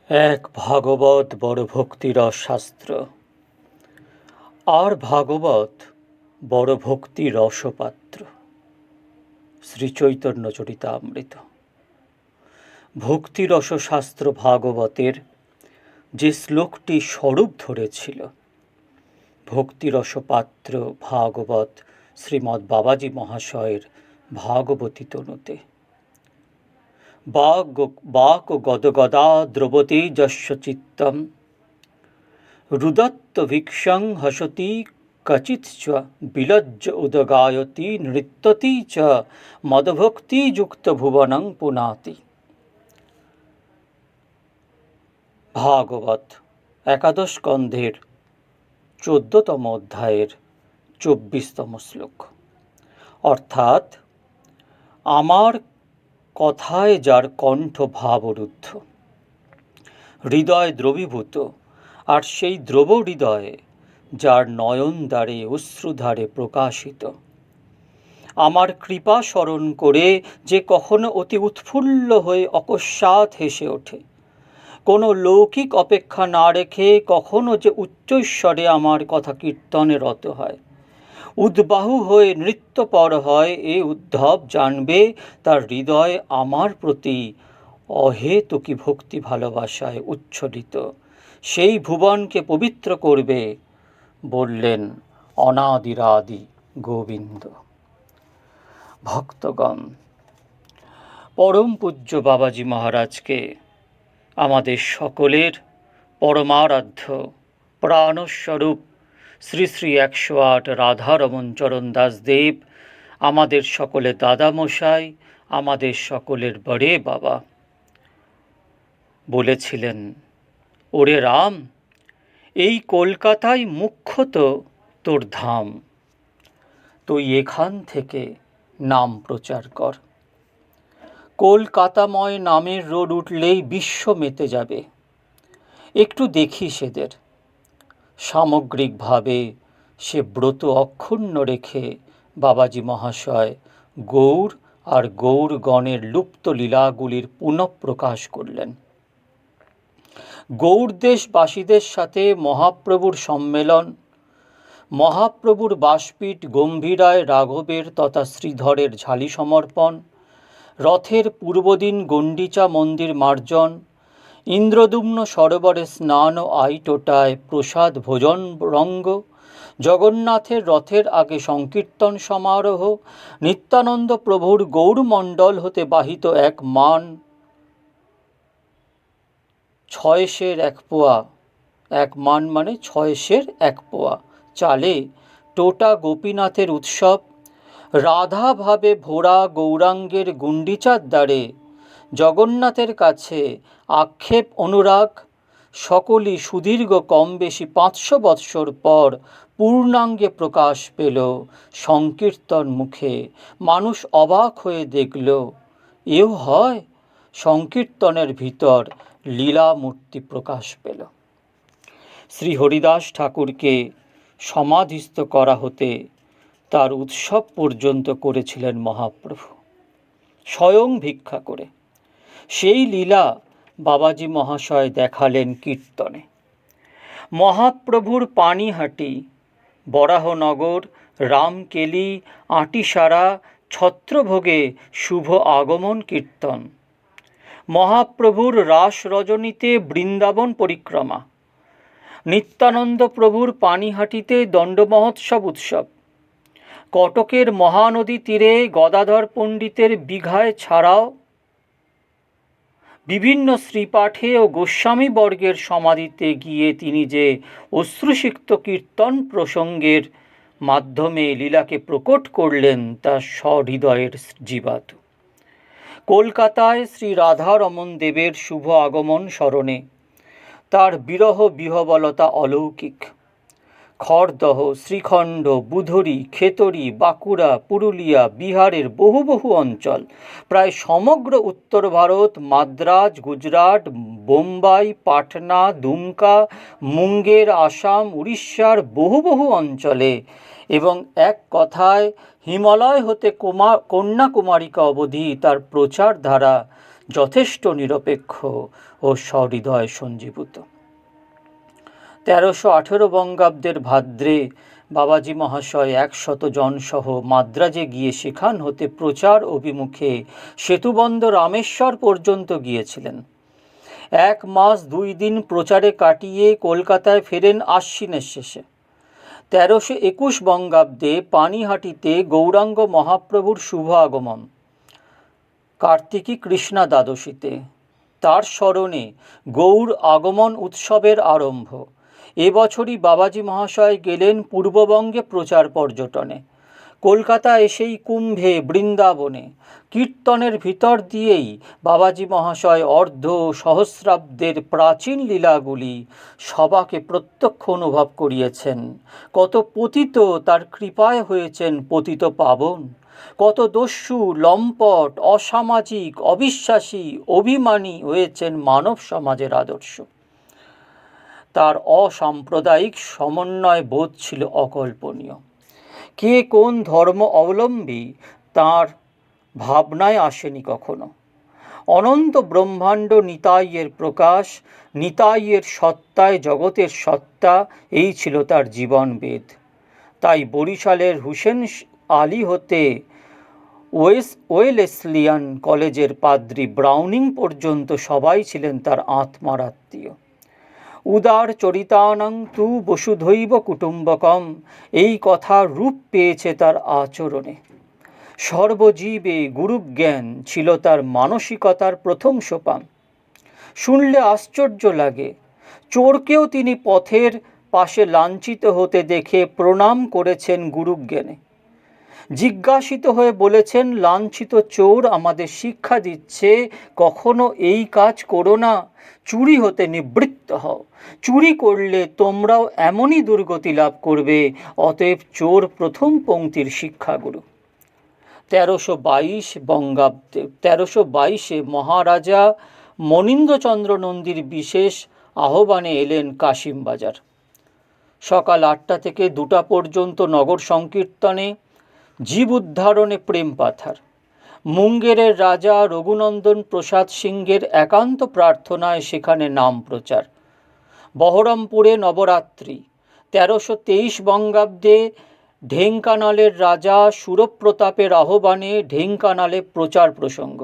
এক ভাগবত বড় ভক্তিরস শাস্ত্র, আর ভাগবত বড় ভক্তি রসপাত্র। শ্রীচৈতন্য চরিতামৃত। ভক্তিরস শাস্ত্র ভাগবতের যে শ্লোকটি স্বরূপ ধরেছিল, ভক্তিরস পাত্র ভাগবত শ্রীমদ্ বাবাজী মহাশয়ের ভাগবতী তনুতে। বাক গদগদা দ্রবতী যস্য চিত্তম রুদত্ত ভিক্ষং হসতি কচিৎ বিলজ্জ উদগায়তি নৃত্যতি চ মদভক্তিযুক্ত ভুবনং পুনাতি। ভাগবত একাদশ স্কন্ধের 14তম অধ্যায়ের 24তম শ্লোক। অর্থাৎ, আমার কথায় যার কণ্ঠ ভাবরুদ্ধ, হৃদয় দ্রবীভূত, আর সেই দ্রব হৃদয়ে যার নয়ন দ্বারে অশ্রুধারে প্রকাশিত, আমার কৃপা স্মরণ করে যে কখনো অতি উৎফুল্ল হয়ে অকস্মাৎ হেসে ওঠে, কোনো লৌকিক অপেক্ষা না রেখে কখনো যে উচ্চৈঃস্বরে আমার কথা কীর্তনে রত হয়, উদ্বাহু হয়ে নৃত্যপর হয়, এ উদ্ধব জানবে তার হৃদয় আমার প্রতি অহেতুকী ভক্তি ভালোবাসায় উচ্ছ্বসিত। সেই ভুবনকে পবিত্র করবে, বললেন অনাদিরাদি গোবিন্দ। ভক্তগণ, পরম পূজ্য বাবাজী মহারাজকে, আমাদের সকলের পরমারাধ্য প্রাণস্বরূপ শ্রী শ্রী 108 রাধারমণ চরণ দাসদেব, আমাদের সকলের দাদামশাই, আমাদের সকলের বড়ে বাবা বলেছিলেন, ওরে রাম, এই কলকাতায় মুখ্যত তোর ধাম, তুই এখান থেকে নাম প্রচার কর। কলকাতাময় নামের রোড উঠলেই বিশ্ব মেতে যাবে। একটু দেখিস এদের। সামগ্রিকভাবে সে ব্রত অক্ষুণ্ণ রেখে বাবাজী মহাশয় গৌর আর গৌরগণের লুপ্ত লীলাগুলির পুনঃপ্রকাশ করলেন। গৌড়দেশবাসীদের সাথে মহাপ্রভুর সম্মেলন, মহাপ্রভুর বাসপীঠ গম্ভীরায় রাঘবের তথা শ্রীধরের ঝালি সমর্পণ, রথের পূর্বদিন গণ্ডিচা মন্দির মার্জন, ইন্দ্রদুম্ন সরোবরে স্নান ও আইটোটায় প্রসাদ ভোজন রঙ্গ, জগন্নাথের রথের আগে সংকীর্তন সমারোহ, নিত্যানন্দ প্রভুর গৌরমণ্ডল হতে বাহিত এক মান 6 সের 1 পোয়া, এক মান মানে 6 সের 1 পোয়া চালে টোটা গোপীনাথের উৎসব, রাধা ভাবে ভোরা গৌরাঙ্গের গুণ্ডিচার দ্বারে জগন্নাথের কাছে আক্ষেপ অনুরাগ, সকলই সুদীর্ঘ কম বেশি 500 বৎসর পর পূর্ণাঙ্গে প্রকাশ পেল সংকীর্তন মুখে। মানুষ অবাক হয়ে দেখল, এও হয়? সংকীর্তনের ভিতর লীলা মূর্তি প্রকাশ পেল। শ্রী হরিদাস ঠাকুরকে সমাধিস্থ করা হতে তার উৎসব পর্যন্ত করেছিলেন মহাপ্রভু, স্বয়ং ভিক্ষা করে। সেই লীলা বাবাজী মহাশয় দেখালেন কীর্তনে। মহাপ্রভুর পানিহাটি, বরাহনগর, রামকেলি, আঁটিসারা, ছত্রভোগে শুভ আগমন কীর্তন, মহাপ্রভুর রাস রজনীতে বৃন্দাবন পরিক্রমা, নিত্যানন্দ প্রভুর পানিহাটিতে দণ্ড মহোৎসব উৎসব, কটকের মহানদী তীরে গদাধর পণ্ডিতের বিঘায় ছাড়াও বিভিন্ন শ্রীপাঠে ও গোস্বামী বর্গের সমাধিতে গিয়ে তিনি যে অশ্রুসিক্ত কীর্তন প্রসঙ্গের মাধ্যমে লীলাকে প্রকট করলেন, তা সহৃদয়ের জীবাত। কলকাতায় শ্রী রাধারমণ দেবের শুভ আগমন স্মরণে তার বিরহ বিহবলতা অলৌকিক। খড়দহ, শ্রীখণ্ড, বুধুরি, খেতড়ি, বাঁকুড়া, পুরুলিয়া, বিহারের বহু বহু অঞ্চল, প্রায় সমগ্র উত্তর ভারত, মাদ্রাজ, গুজরাট, বোম্বাই, পাটনা, দুমকা, মুঙ্গের, আসাম, উড়িষ্যার বহু বহু অঞ্চলে এবং এক কথায় হিমালয় হতে কন্যাকুমারিকা অবধি তার প্রচার ধারা যথেষ্ট নিরপেক্ষ ও সহৃদয় সঞ্জীভূত। 1318 বঙ্গাব্দের ভাদ্রে বাবাজী মহাশয় 100 জনসহ মাদ্রাজে গিয়ে সেখান হতে প্রচার অভিমুখে সেতুবন্ধ রামেশ্বর পর্যন্ত গিয়েছিলেন। 1 মাস 2 দিন প্রচারে কাটিয়ে কলকাতায় ফেরেন আশ্বিনের শেষে। 1321 বঙ্গাব্দে পানিহাটিতে গৌরাঙ্গ মহাপ্রভুর শুভ আগমন, কার্তিকী কৃষ্ণা দ্বাদশীতে তার স্মরণে গৌর আগমন উৎসবের আরম্ভ। এবছরই বাবাজী মহাশয় গেলেন পূর্ববঙ্গে প্রচার পর্যটনে। কলকাতা এসেই কুম্ভে, বৃন্দাবনে কীর্তনের ভিতর দিয়েই বাবাজী মহাশয় অর্ধ সহস্রাব্দের প্রাচীন লীলাগুলি সবাকে প্রত্যক্ষ অনুভব করিয়েছেন। কত পতিত তার কৃপায় হয়েছেন পতিত পাবন, কত দস্যু, লম্পট, অসামাজিক, অবিশ্বাসী, অভিমানী হয়েছেন মানব সমাজের আদর্শ। তার অসাম্প্রদায়িক সমন্বয় বোধ ছিল অকল্পনীয়। কে কোন ধর্ম অবলম্বী তার ভাবনায় আসেনি কখনো। অনন্ত ব্রহ্মাণ্ড নিতাইয়ের প্রকাশ, নিতাইয়ের সত্তায় জগতের সত্তা, এই ছিল তার জীবনবেদ। তাই বরিশালের হুসেন আলী হতে ওয়েলেসলিয়ান কলেজের পাদ্রী ব্রাউনিং পর্যন্ত সবাই ছিলেন তার আত্মার আত্মীয়। উদার চরিতানাং তু বসুধৈব কুটুম্বকম, এই কথা রূপ পেয়েছে তার আচরণে। সর্বজীবে গুরুজ্ঞান ছিল তার মানসিকতার প্রথম সোপান। শুনলে আশ্চর্য লাগে, চোরকেও তিনি পথের পাশে লাঞ্ছিত হতে দেখে প্রণাম করেছেন গুরুজ্ঞানে। জিজ্ঞাসিত হয়ে বলেছেন, লাঞ্ছিত চোর আমাদের শিক্ষা দিচ্ছে কখনো এই কাজ করো না, চুরি হতে নিবৃত্ত হও, চুরি করলে তোমরাও এমনই দুর্গতি লাভ করবে। অতএব চোর প্রথম পংক্তির শিক্ষাগুরু। 1322 বঙ্গাব্দে 1322 মহারাজা মনীন্দ্রচন্দ্র নন্দীর বিশেষ আহ্বানে এলেন কাশিমবাজার। সকাল 8টা থেকে 2টা পর্যন্ত নগর সংকীর্তনে, জীব উদ্ধারণে প্রেম পাথার। মুঙ্গেরের রাজা রঘুনন্দন প্রসাদ সিংহের একান্ত প্রার্থনায় সেখানে নাম প্রচার। বহরমপুরে নবরাত্রি। 1323 বঙ্গাব্দে ঢেঙ্কানালের রাজা সুরপ্রতাপের আহ্বানে ঢেঙ্কানালে প্রচার প্রসঙ্গ।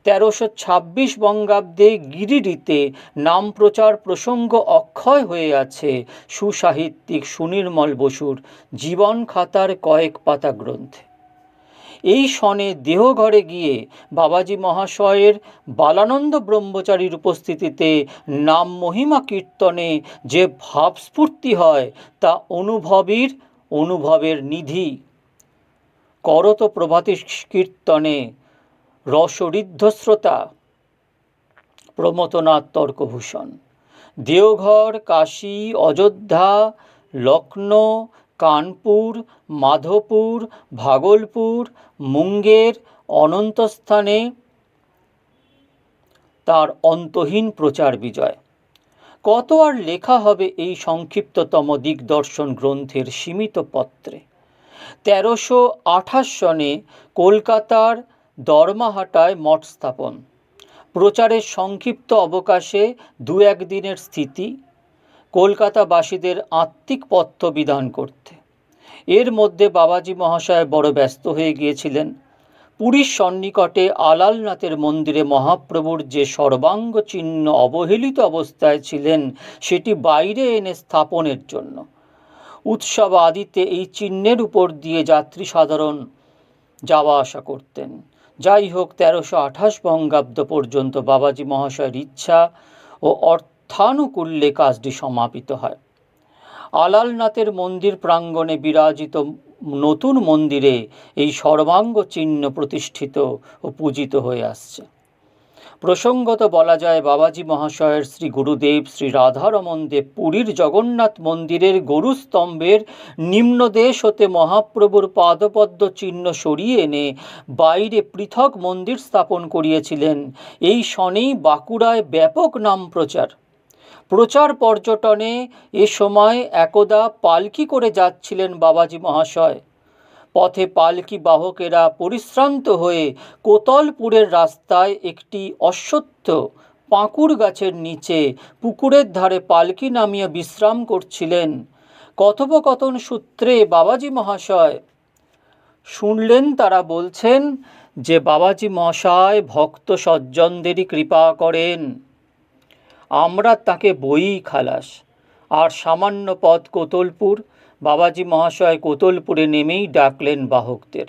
1326 বঙ্গাব্দে গিরিডিতে নাম প্রচার প্রসঙ্গ অক্ষয় হয়ে আছে সুসাহিত্যিক সুনির্মল বসুর জীবন খাতার কয়েক পাতা গ্রন্থে। এই সনে দেহঘরে গিয়ে বাবাজী মহাশয়ের বালানন্দ ব্রহ্মচারীর উপস্থিতিতে নাম মহিমা কীর্তনে যে ভাবস্ফূর্তি হয় তা অনুভবের নিধি। করত প্রভাতী কীর্তনে রসঋদ্ধশ্রোতা প্রমথনাথ তর্কভূষণ। দেওঘর, কাশী, অযোধ্যা, লখনৌ, কানপুর, মাধোপুর, ভাগলপুর, মুঙ্গের অনন্তস্থানে তার অন্তহীন প্রচার বিজয়। কত আর লেখা হবে এই সংক্ষিপ্ততম দিগদর্শন গ্রন্থের সীমিত পত্রে। 1328 সনে কলকাতার দরমাহাটায় মঠ স্থাপন, প্রচারের সংক্ষিপ্ত অবকাশে 2-1 দিনের স্থিতি, কলকাতাবাসীদের আত্মিক পথ্য বিধান করতে। এর মধ্যে বাবাজী মহাশয় বড় ব্যস্ত হয়ে গিয়েছিলেন। পুরীর সন্নিকটে আলালনাথের মন্দিরে মহাপ্রভুর যে সর্বাঙ্গ চিহ্ন অবহেলিত অবস্থায় ছিলেন সেটি বাইরে এনে স্থাপনের জন্য। উৎসব আদিতে এই চিহ্নের উপর দিয়ে যাত্রী সাধারণ যাওয়া আসা করতেন। যাই হোক, 1328 বঙ্গাব্দ পর্যন্ত বাবাজী মহাশয়ের ইচ্ছা ও অর্থানুকূল্যে কাজটি সমাপিত হয়। আলালনাথের মন্দির প্রাঙ্গণে বিরাজিত নতুন মন্দিরে এই সর্বাঙ্গ চিহ্ন প্রতিষ্ঠিত ও পূজিত হয়ে আসছে। প্রসঙ্গত বলা যায়, বাবাজী মহাশয়ের শ্রী গুরুদেব শ্রী রাধারমণ দেব পুরীর জগন্নাথ মন্দিরের গরুস্তম্ভের নিম্নদেশ হতে মহাপ্রভুর পাদপদ্ম চিহ্ন সরিয়ে এনে বাইরে পৃথক মন্দির স্থাপন করিয়েছিলেন। এই সনেই বাঁকুড়ায় ব্যাপক নাম প্রচার পর্যটনে এ সময় একদা পালকি করে যাচ্ছিলেন বাবাজী মহাশয়। পথে পালকি বাহকেরা পরিশ্রান্ত হয়ে কোতলপুরের রাস্তায় একটি অশ্বত্থ পাঁকুড় গাছের নিচে পুকুরের ধারে পালকি নামিয়ে বিশ্রাম করছিলেন। কথোপকথন সূত্রে বাবাজি মহাশয় শুনলেন তারা বলছেন যে বাবাজি মহাশয় ভক্ত সজ্জনদেরই কৃপা করেন, আমরা তাকে বই খালাস। আর সামান্য পথ কোতলপুর। বাবাজি মহাশয় কোতলপুরে নেমেই ডাকলেন বাহকদের।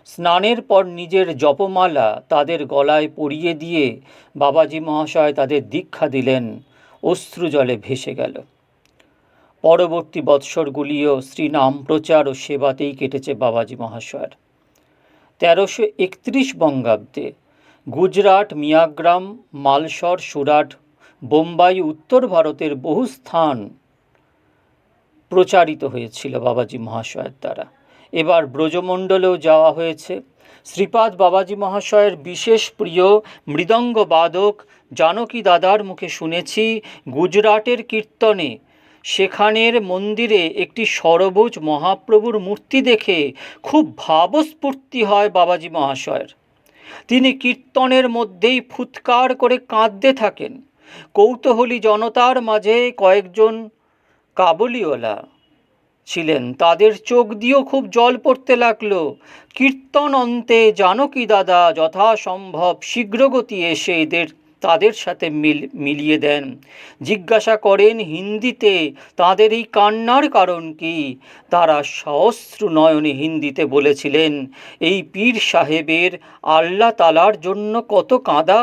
স্নানের পর নিজের জপমালা তাদের গলায় পরিয়ে দিয়ে বাবাজি মহাশয় তাদের দীক্ষা দিলেন। অশ্রুজলে ভেসে গেল। পরবর্তী বৎসরগুলিও শ্রীনাম প্রচার ও সেবাতেই কেটেছে বাবাজি মহাশয়ের। 1331 বঙ্গাব্দে গুজরাট, মিয়াগ্রাম, মালসর, সুরাট, বোম্বাই, উত্তর ভারতের বহু স্থান প্রচারিত হয়েছিল বাবাজি মহাশয়ের দ্বারা। এবার ব্রজমণ্ডলেও যাওয়া হয়েছে। শ্রীপাদ বাবাজি মহাশয়ের বিশেষ প্রিয় মৃদঙ্গ বাদক জানকী দাদার মুখে শুনেছি গুজরাটের কীর্তনে সেখানের মন্দিরে একটি সরবোজ মহাপ্রভুর মূর্তি দেখে খুব ভাবস্ফূর্তি হয় বাবাজি মহাশয়ের। তিনি কীর্তনের মধ্যেই ফুৎকার করে কাঁদতে থাকেন। কৌতূহলী জনতার মাঝে কয়েকজন কাবুলিওয়ালা ছিলেন, তাদের চোখ দিয়েও খুব জল পড়তে লাগলো। কীর্তন অন্তে জানকী দাদা যথাসম্ভব শীঘ্রগতি এসে তাদের সাথে মিলিয়ে দেন। জিজ্ঞাসা করেন হিন্দিতে তাদের এই কান্নার কারণ কি। তারা সহস্র নয়নে হিন্দিতে বলেছিলেন, এই পীর সাহেবের আল্লাহ তালার জন্য কত কাঁদা,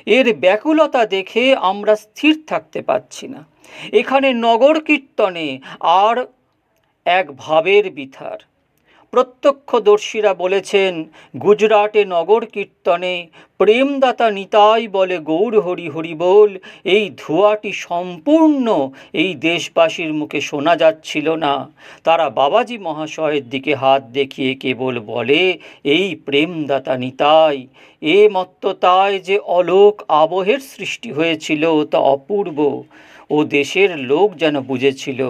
এর ব্যাকুলতা দেখে আমরা স্থির থাকতে পারছি না। এখানে নগর কীর্তনে আর এক ভাবের বিথার। প্রত্যক্ষদর্শীরা বলেছেন গুজরাটে নগর কীর্তনে প্রেমদাতা নিতাই বলে গৌর হরি হরি বল, এই ধোঁয়াটি সম্পূর্ণ এই দেশবাসীর মুখে শোনা যাচ্ছিল না। তারা বাবাজি মহাশয়ের দিকে হাত দেখিয়ে কেবল বলে, এই প্রেমদাতা নিতাই। এ মত্ততায় যে অলোক আবহের সৃষ্টি হয়েছিল তা অপূর্ব। ও দেশের লোক যেন বুঝেছিল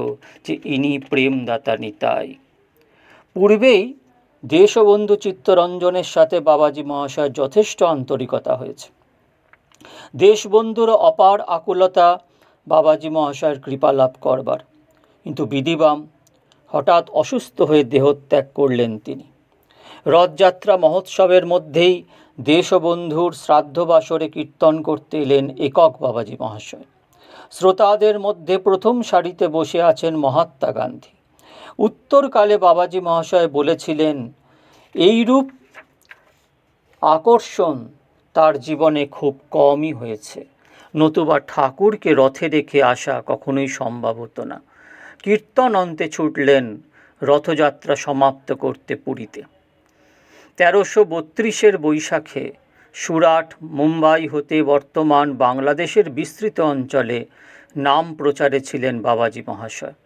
যে ইনি প্রেমদাতা নিতাই। পূর্বেই দেশবন্ধু চিত্তরঞ্জনের সাথে বাবাজি মহাশয়ের যথেষ্ট আন্তরিকতা হয়েছে। দেশবন্ধুর অপার আকুলতা বাবাজি মহাশয়ের কৃপা লাভ করবার। কিন্তু বিধিবাম হঠাৎ অসুস্থ হয়ে দেহত্যাগ করলেন তিনি। রথযাত্রা মহোৎসবের মধ্যেই দেশবন্ধুর শ্রাদ্ধবাসরে কীর্তন করতে এলেন একক বাবাজি মহাশয়। শ্রোতাদের মধ্যে প্রথম সারিতে বসে আছেন মহাত্মা গান্ধী। উত্তরকালে বাবাজি মহাশয় বলেছিলেন, এইরূপ আকর্ষণ তার জীবনে খুব কমই হয়েছে, নতুবা ঠাকুরকে রথে রেখে আসা কখনোই সম্ভব হতো না। কীর্তন অন্তে ছুটলেন রথযাত্রা সমাপ্ত করতে পুরীতে। 1332 বৈশাখে সুরাট, মুম্বাই হতে বর্তমান বাংলাদেশের বিস্তৃত অঞ্চলে নাম প্রচারে ছিলেন বাবাজি মহাশয়।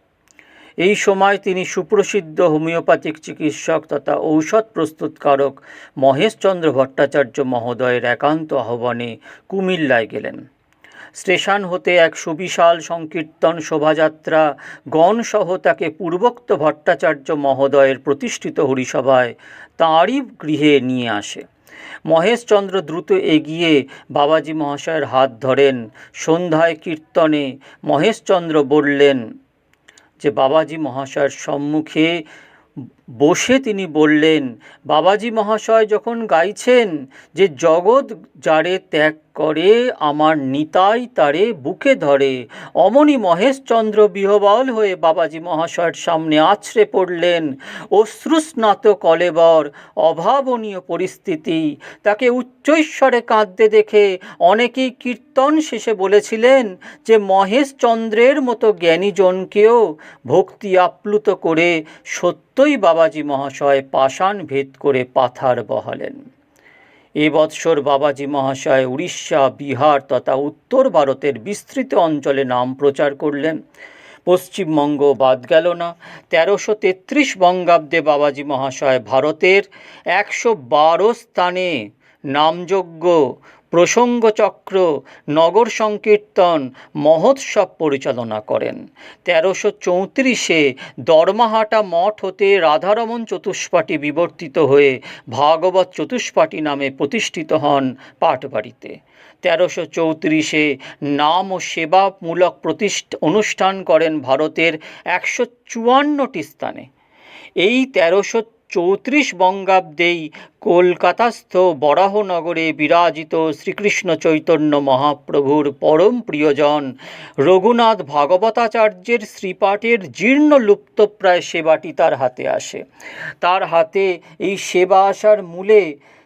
এই সময় তিনি সুপ্রসিদ্ধ হোমিওপ্যাথিক চিকিৎসক তথা ঔষধ প্রস্তুতকারক মহেশচন্দ্র ভট্টাচার্য মহোদয়ের একান্ত আহ্বানে কুমিল্লায় গেলেন। স্টেশন হতে এক সুবিশাল সংকীর্তন শোভাযাত্রা গণসহ তাকে পূর্বোক্ত ভট্টাচার্য মহোদয়ের প্রতিষ্ঠিত হরিসভায় তাঁরই গৃহে নিয়ে আসে। মহেশচন্দ্র দ্রুত এগিয়ে বাবাজি মহাশয়ের হাত ধরেন। সন্ধ্যায় কীর্তনে মহেশচন্দ্র বললেন যে বাবাজি মহাশয়ের সম্মুখে বসে তিনি বললেন, বাবাজি মহাশয় যখন গাইছেন যে জগৎ যারে ত্যাগ করে আমার নিতাই তারে বুকে ধরে, অমনি মহেশচন্দ্র বিহ্বল হয়ে বাবাজি মহাশয়ের সামনে আছড়ে পড়লেন। অশ্রুস্নাত কলেবর, অভাবনীয় পরিস্থিতি। তাকে উচ্চৈঃস্বরে কাঁদতে দেখে অনেকেই কীর্তন শেষে বলেছিলেন যে মহেশচন্দ্রের মতো জ্ঞানীজনকেও ভক্তি আপ্লুত করে সত্যই বাবাজি মহাশয় পাষাণ ভেদ করে পাথার বহালেন। এ বৎসর বাবাজি মহাশয় উড়িষ্যা, বিহার তথা উত্তর ভারতের বিস্তৃত অঞ্চলে নাম প্রচার করলেন। পশ্চিমবঙ্গ বাদ গেল না। 1333 বঙ্গাব্দে বাবাজি মহাশয় ভারতের 112 স্থানে নামযজ্ঞ প্রসঙ্গচক্র, নগর সংকীর্তন, মহোৎসব পরিচালনা করেন। 1334 দর্মাহাটা মঠ হতে রাধারমণ চতুষ্পাঠী বিবর্তিত হয়ে ভাগবত চতুষ্পাঠী নামে প্রতিষ্ঠিত হন পাটবাড়িতে। 1334 নাম ও সেবামূলক অনুষ্ঠান করেন ভারতের 154টি স্থানে। এই 1334 বঙ্গাব্দেই কলকাতাস্থ বরাহনগরে বিরাজিত শ্রীকৃষ্ণ চৈতন্য মহাপ্রভুর পরম প্রিয়জন রঘুনাথ ভাগবতাচার্যের শ্রীপাঠের জীর্ণ লুপ্তপ্রায় সেবাটি তার হাতে আসে। তার হাতে এই সেবা আসার মূলে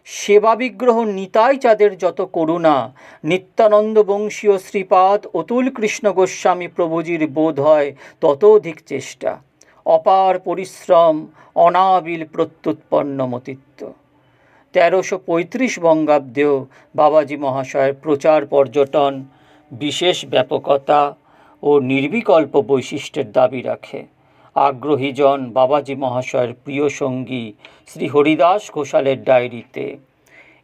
সেবা বিগ্রহ নিতাই চাঁদের যত করুণা, নিত্যানন্দ বংশীয় শ্রীপাদ অতুল কৃষ্ণ গোস্বামী প্রভুজির বোধ হয় তত অধিক চেষ্টা, অপার পরিশ্রম, অনাবিল প্রত্যুৎপন্ন মতিত্ব। 1335 বঙ্গাব্দেও বাবাজি মহাশয়ের প্রচার পর্যটন বিশেষ ব্যাপকতা ও নির্বিকল্প বৈশিষ্ট্যের দাবি রাখে। আগ্রহীজন বাবাজি মহাশয়ের প্রিয় সঙ্গী শ্রী হরিদাস ঘোষালের ডায়েরিতে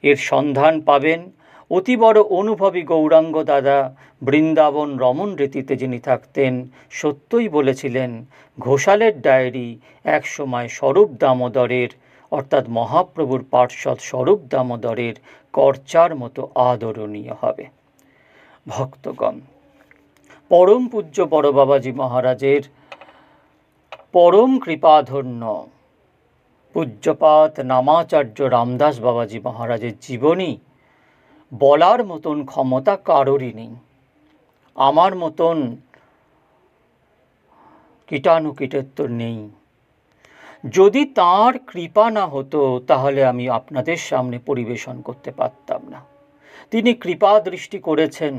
এর সন্ধান পাবেন। অতিবড় অনুভবী গৌরাঙ্গ দাদা বৃন্দাবন রমণ রীতিতে যিনি থাকতেন সত্যই বলেছিলেন, ঘোষালের ডায়েরি এক সময় স্বরূপ দামোদরের অর্থাৎ মহাপ্রভুর পার্ষদ স্বরূপ দামোদরের কর্চার মতো আদরণীয় হবে। ভক্তগণ, পরম পূজ্য বড় বাবাজি মহারাজের পরম কৃপাধন্য পূজ্যপাত নামাচার্য রামদাস বাবাজি মহারাজের জীবনী বলার মতন ক্ষমতা কারোরই নেই। আমার মতন কীটাণুকীটেত্তর নেই। যদি তাঁর কৃপা না হতো তাহলে আমি আপনাদের সামনে পরিবেশন করতে পারতাম না। তিনি কৃপা দৃষ্টি করেছেন,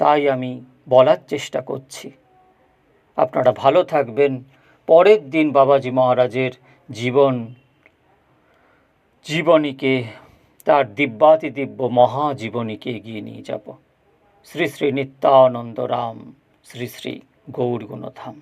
তাই আমি বলার চেষ্টা করছি। আপনারা ভালো থাকবেন। পরের দিন বাবাজি মহারাজের জীবনীকে, তার দিব্যাতিদিব্য মহাজীবনীকে এগিয়ে নিয়ে যাব। শ্রী শ্রী নিত্যানন্দ রাম, শ্রী শ্রী গৌরগুণধাম।